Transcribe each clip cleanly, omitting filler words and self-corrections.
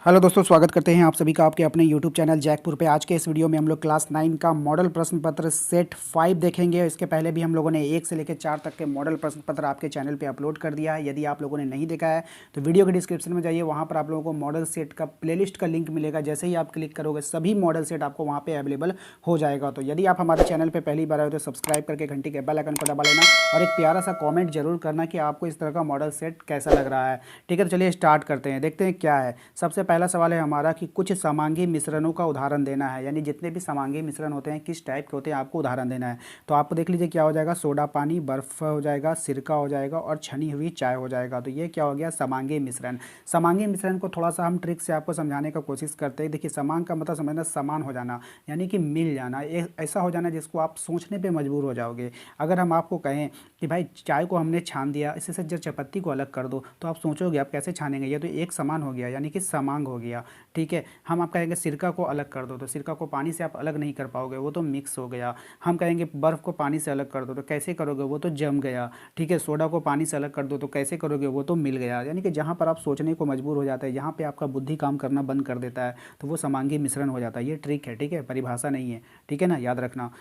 Hello दोस्तों, स्वागत करते हैं आप सभी का आपके अपने यूट्यूब चैनल जैकपुर पे। आज के इस वीडियो में हम लोग क्लास 9 का मॉडल प्रश्न पत्र सेट 5 देखेंगे। इसके पहले भी हम लोगों ने 1 से लेकर 4 तक के मॉडल प्रश्न पत्र आपके चैनल पे अपलोड कर दिया है। यदि आप लोगों ने नहीं देखा है तो वीडियो के डिस्क्रिप्शन में जाइए, वहाँ पर आप लोगों को मॉडल सेट का प्लेलिस्ट का लिंक मिलेगा। जैसे ही आप क्लिक करोगे सभी मॉडल सेट आपको वहाँ पर अवेलेबल हो जाएगा। तो यदि आप हमारे चैनल पर पहली बार आए तो सब्सक्राइब करके घंटी के बेल आइकन को दबा लेना और एक प्यारा सा कॉमेंट जरूर करना कि आपको इस तरह का मॉडल सेट कैसा लग रहा है। ठीक है, तो चलिए स्टार्ट करते हैं, देखते हैं क्या है। सबसे पहला सवाल है हमारा कि कुछ समांगी मिश्रणों का उदाहरण देना है, यानी जितने भी समांगी मिश्रण होते हैं किस टाइप के होते हैं आपको उदाहरण देना है। तो आप देख लीजिए क्या हो जाएगा, सोडा पानी, बर्फ हो जाएगा, सिरका हो जाएगा और छनी हुई चाय हो जाएगा। तो ये क्या हो गया, समांगी मिश्रण। समांगी मिश्रण को थोड़ा सा हम ट्रिक से आपको समझाने का कोशिश करते हैं। देखिए, समांग का मतलब समझना समान हो जाना, यानी कि मिल जाना, ऐसा हो जाना जिसको आप सोचने पर मजबूर हो जाओगे। अगर हम आपको कहें कि भाई चाय को हमने छान दिया, इससे से जब चपत्ती को अलग कर दो, तो आप सोचोगे आप कैसे छानेंगे, ये तो एक समान हो गया, यानी कि समांग हो गया। ठीक है, हम आप कहेंगे सिरका को अलग कर दो, तो सिरका को पानी से आप अलग नहीं कर पाओगे, वो तो मिक्स हो गया। हम कहेंगे बर्फ़ को पानी से अलग कर दो, तो कैसे करोगे, वो तो जम गया। ठीक है, सोडा को पानी से अलग कर दो तो कैसे करोगे, वो तो मिल गया। यानी कि जहाँ पर आप सोचने को मजबूर हो जाते हैं, जहाँ पे आपका बुद्धि काम करना बंद कर देता है, तो वो समांगी मिश्रण हो जाता है। ये ट्रिक है, ठीक है, परिभाषा नहीं है, ठीक है ना, याद रखना।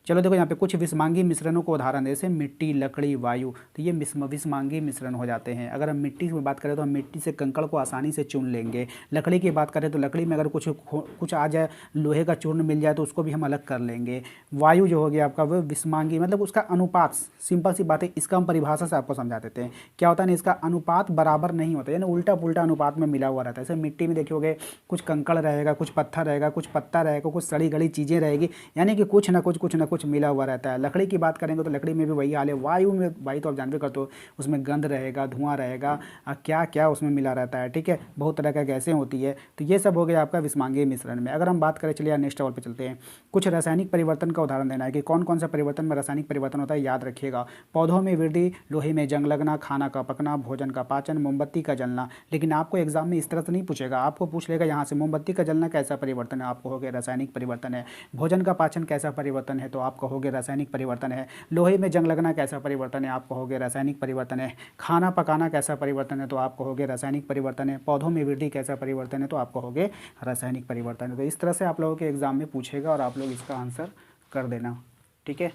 चलो देखो यहाँ पे कुछ विषमांगी मिश्रणों को उदाहरण दे, जैसे मिट्टी, लकड़ी, वायु। तो ये विषमांगी मिश्रण हो जाते हैं। अगर हम मिट्टी की बात करें तो हम मिट्टी से कंकड़ को आसानी से चुन लेंगे। लकड़ी की बात करें तो लकड़ी में अगर कुछ आ जाए, लोहे का चूर्ण मिल जाए तो उसको भी हम अलग कर लेंगे। वायु जो हो गया आपका वो विषमांगी, मतलब उसका अनुपात, सिंपल सी बात है, इसका हम परिभाषा से आपको समझा देते हैं। क्या होता है ना, इसका अनुपात बराबर नहीं होता, यानी उल्टा पुल्टा अनुपात में मिला हुआ रहता है। जैसे मिट्टी में देखोगे कुछ कंकड़ रहेगा, कुछ पत्थर रहेगा, कुछ पत्ता रहेगा, कुछ सड़ी गली चीज़ें रहेगी, यानी कि कुछ ना कुछ मिला हुआ रहता है। लकड़ी की बात करेंगे तो लकड़ी में भी वही हाल है। वायु में, वायु तो आप जानते करते हो, उसमें गंध रहेगा, धुआं रहेगा, क्या क्या उसमें मिला रहता है। ठीक है, बहुत तरह का गैसें होती है। तो ये सब हो गया आपका विषमांगी मिश्रण में। अगर हम बात करें, चलिए नेक्स्ट लेवल पे चलते हैं। कुछ रासायनिक परिवर्तन का उदाहरण देना है कि कौन कौन सा परिवर्तन में रासायनिक परिवर्तन होता है, याद रखिएगा। पौधों में वृद्धि, लोहे में जंग लगना, खाना का पकना, भोजन का पाचन, मोमबत्ती का जलना। लेकिन आपको एग्जाम में इस तरह से नहीं पूछेगा, आपको पूछ लेगा यहाँ से मोमबत्ती का जलना कैसा परिवर्तन है, आप कहोगे रासायनिक परिवर्तन है। भोजन का पाचन कैसा परिवर्तन है, तो आप कहोगे रासायनिक परिवर्तन है। लोहे में जंग लगना कैसा परिवर्तन है, आप कहोगे रासायनिक परिवर्तन है। खाना पकाना कैसा परिवर्तन है, तो आप कहोगे रासायनिक परिवर्तन है। पौधों में वृद्धि कैसा परिवर्तन है, तो आप कहोगे रासायनिक परिवर्तन है। तो इस तरह से आप लोगों के एग्जाम में पूछेगा और आप लोग इसका आंसर कर देना। ठीक है,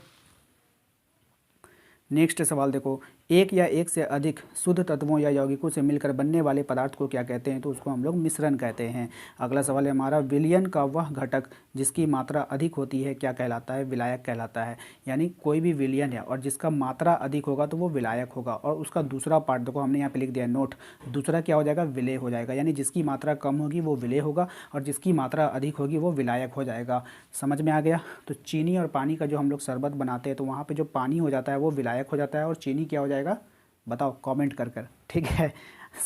नेक्स्ट सवाल देखो, एक या एक से अधिक शुद्ध तत्वों या यौगिकों से मिलकर बनने वाले पदार्थ को क्या कहते हैं, तो उसको हम लोग मिश्रण कहते हैं। अगला सवाल है हमारा, विलयन का वह घटक जिसकी मात्रा अधिक होती है क्या कहलाता है, विलायक कहलाता है। यानी कोई भी विलयन है और जिसका मात्रा अधिक होगा तो वो विलायक होगा। और उसका दूसरा पार्ट देखो, हमने यहाँ पे लिख दिया नोट, दूसरा क्या हो जाएगा, विलेय हो जाएगा। यानी जिसकी मात्रा कम होगी वो विलेय होगा और जिसकी मात्रा अधिक होगी वो विलायक हो जाएगा। समझ में आ गया। तो चीनी और पानी का जो हम लोग शरबत बनाते हैं तो वहाँ पर जो पानी हो जाता है वो विलायक हो जाता है और चीनी क्या हो जाएगा, बताओ कमेंट कर कर। ठीक है,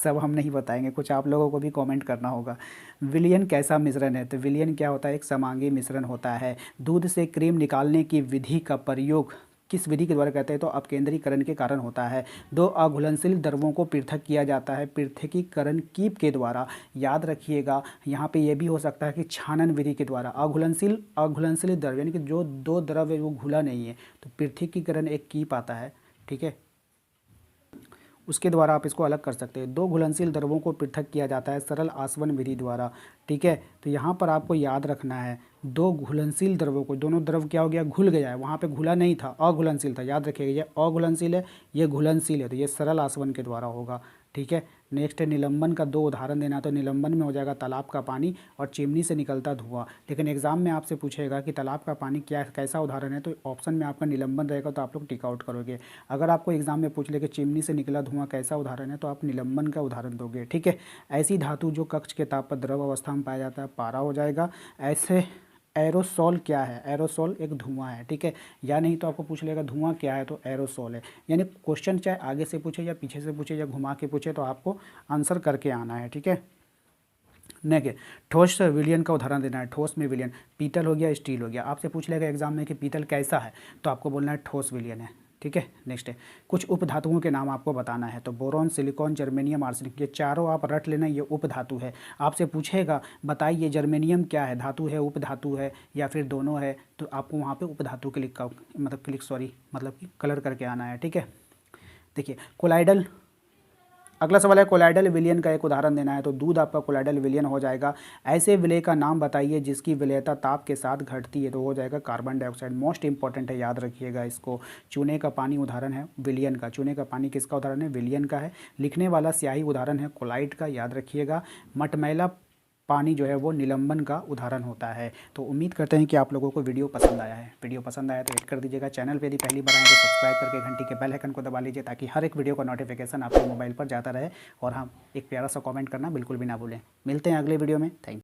सब हम नहीं बताएंगे, कुछ आप लोगों को भी कमेंट करना होगा। विलयन कैसा मिश्रण है, तो विलयन क्या होता है, एक समांगी मिश्रण होता है। दूध से क्रीम निकालने की विधि का प्रयोग किस विधि के द्वारा कहते हैं, तो अपकेंद्रीकरण के कारण होता है। दो अघुलनशील द्रवों को पृथक किया जाता है पृथकीकरण कीप के द्वारा। याद रखिएगा, यहाँ पे ये भी हो सकता है कि छानन विधि के द्वारा। अघुलनशील द्रव यानी कि जो दो द्रव है वो घुला नहीं है, तो पृथकीकरण एक कीप आता है। ठीक है, उसके द्वारा आप इसको अलग कर सकते हैं। दो घुलनशील द्रवों को पृथक किया जाता है सरल आसवन विधि द्वारा। ठीक है, तो यहाँ पर आपको याद रखना है, दो घुलनशील द्रवों को, दोनों द्रव क्या हो गया, घुल गया है, वहाँ पे घुला नहीं था, अघुलनशील था। याद रखिएगा, ये अघुलनशील है, ये घुलनशील है, तो ये सरल आसवन के द्वारा होगा। ठीक है, नेक्स्ट है निलंबन का दो उदाहरण देना। तो निलंबन में हो जाएगा तालाब का पानी और चिमनी से निकलता धुआं। लेकिन एग्जाम में आपसे पूछेगा कि तालाब का पानी क्या कैसा उदाहरण है, तो ऑप्शन में आपका निलंबन रहेगा, तो आप लोग टिक आउट करोगे। अगर आपको एग्जाम में पूछ ले कि चिमनी से निकला धुआं कैसा उदाहरण है, तो आप निलंबन का उदाहरण दोगे। ठीक है, ऐसी धातु जो कक्ष के ताप पर द्रव अवस्था में पाया जाता है पारा हो जाएगा। ऐसे एरोसोल क्या है, एरोसोल एक धुआं है। ठीक है, या नहीं तो आपको पूछ लेगा धुआं क्या है, तो एरोसोल है। यानी क्वेश्चन चाहे आगे से पूछे या पीछे से पूछे या घुमा के पूछे, तो आपको आंसर करके आना है। ठीक है, नेक्स्ट ठोस विलयन का उदाहरण देना है। ठोस में विलयन, पीतल हो गया, स्टील हो गया। आपसे पूछ लेगा एग्जाम में कि पीतल कैसा है, तो आपको बोलना है ठोस विलयन है। ठीक है, नेक्स्ट है कुछ उपधातुओं के नाम आपको बताना है। तो बोरॉन, सिलिकॉन, जर्मेनियम, आर्सेनिक, ये चारों आप रट लेना, ये उपधातु है। आपसे पूछेगा बताइए जर्मेनियम क्या है, धातु है, उपधातु है, या फिर दोनों है, तो आपको वहाँ पे उपधातु क्लिक का मतलब कि कलर करके आना है। ठीक है, देखिए कोलाइडल अगला सवाल है कोलाइडल विलयन का एक उदाहरण देना है, तो दूध आपका कोलाइडल विलयन हो जाएगा। ऐसे विलय का नाम बताइए जिसकी विलयता ताप के साथ घटती है, तो हो जाएगा कार्बन डाइऑक्साइड। मोस्ट इंपॉर्टेंट है, याद रखिएगा इसको। चूने का पानी उदाहरण है विलयन का। चूने का पानी किसका उदाहरण है? विलयन का है। लिखने वाला स्याही उदाहरण है कोलाइड का, याद रखिएगा। मटमैला पानी जो है वो निलंबन का उदाहरण होता है। तो उम्मीद करते हैं कि आप लोगों को वीडियो पसंद आया है। वीडियो पसंद आया तो हिट कर दीजिएगा। चैनल पे यदि पहली बार आए तो सब्सक्राइब करके घंटी के बेल आइकन को दबा लीजिए, ताकि हर एक वीडियो का नोटिफिकेशन आपके मोबाइल पर जाता रहे। और हाँ, एक प्यारा सा कमेंट करना बिल्कुल भी ना भूलें। मिलते हैं अगले वीडियो में। Thank you.